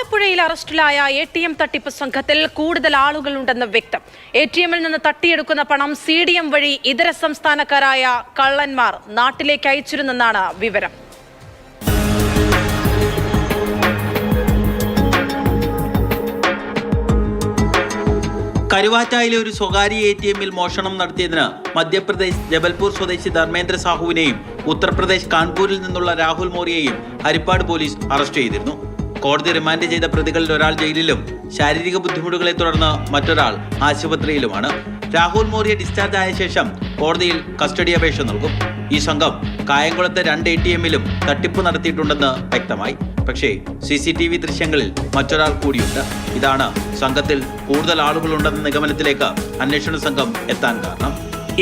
ആലപ്പുഴയിൽ അറസ്റ്റിലായ ATM തട്ടിപ്പ് സംഘത്തിൽ കൂടുതൽ ആളുകളുണ്ടെന്ന് വ്യക്തം. ATMിൽ നിന്ന് തട്ടിയെടുക്കുന്ന പണം CDM വഴി ഇതര സംസ്ഥാനക്കാരായ കള്ളന്മാർ നാട്ടിലേക്ക് അയച്ചിരുന്നെന്നാണ് വിവരം. കരുവാറ്റായിലെ ഒരു സ്വകാര്യ ATMിൽ മോഷണം നടത്തിയതിന് മധ്യപ്രദേശ് ജബൽപൂർ സ്വദേശി ധർമ്മേന്ദ്ര സാഹുവിനെയും ഉത്തർപ്രദേശ് കാൺപൂരിൽ നിന്നുള്ള രാഹുൽ മോറിയെയും ഹരിപ്പാട് പോലീസ് അറസ്റ്റ് ചെയ്തിരുന്നു. കോടതി റിമാൻഡ് ചെയ്ത പ്രതികളിൽ ഒരാൾ ജയിലിലും ശാരീരിക ബുദ്ധിമുട്ടുകളെ തുടർന്ന് മറ്റൊരാൾ ആശുപത്രിയിലുമാണ്. രാഹുൽ മോറിയെ ഡിസ്ചാർജ് ആയ ശേഷം കോടതിയിൽ കസ്റ്റഡി അപേക്ഷ നൽകും. ഈ സംഘം കായംകുളത്തെ 2 ATMിലും തട്ടിപ്പ് നടത്തിയിട്ടുണ്ടെന്ന് വ്യക്തമായി. പക്ഷേ CCTV ദൃശ്യങ്ങളിൽ മറ്റൊരാൾ കൂടിയുണ്ട്. ഇതാണ് സംഘത്തിൽ കൂടുതൽ ആളുകളുണ്ടെന്ന നിഗമനത്തിലേക്ക് അന്വേഷണ സംഘം എത്താൻ കാരണം.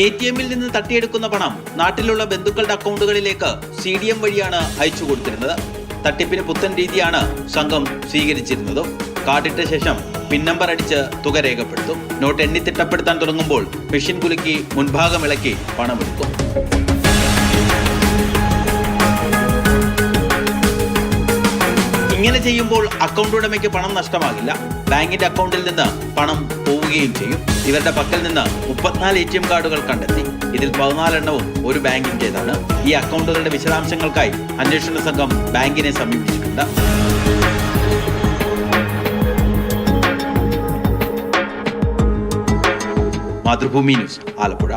ATMിൽ നിന്ന് തട്ടിയെടുക്കുന്ന പണം നാട്ടിലുള്ള ബന്ധുക്കളുടെ അക്കൗണ്ടുകളിലേക്ക് CDM വഴിയാണ് അയച്ചു കൊടുത്തിരുന്നത്. തട്ടിപ്പിന് പുത്തൻ രീതിയാണ് സംഘം സ്വീകരിച്ചിരുന്നത്. കാർഡിട്ട ശേഷം പിൻ നമ്പർ അടിച്ച് തുക രേഖപ്പെടുത്തും. നോട്ട് എണ്ണി തിട്ടപ്പെടുത്താൻ തുടങ്ങുമ്പോൾ മെഷീൻ കുലുക്കി മുൻഭാഗം ഇളക്കി പണമെടുക്കും. ഇങ്ങനെ ചെയ്യുമ്പോൾ അക്കൗണ്ട് ഉടമയ്ക്ക് പണം നഷ്ടമാകില്ല. ബാങ്കിന്റെ അക്കൗണ്ടിൽ നിന്ന് പണം പോവുകയും ചെയ്യും. ഇവരുടെ പക്കൽ നിന്ന് 34 ATM കാർഡുകൾ കണ്ടെത്തി. ഇതിൽ 14 എണ്ണവും ഒരു ബാങ്കിന്റേതാണ്. ഈ അക്കൗണ്ടുകളുടെ വിശദാംശങ്ങൾക്കായി അന്വേഷണ സംഘം ബാങ്കിനെ സമീപിച്ചിട്ടുണ്ട്. മാതൃഭൂമി ന്യൂസ്, ആലപ്പുഴ.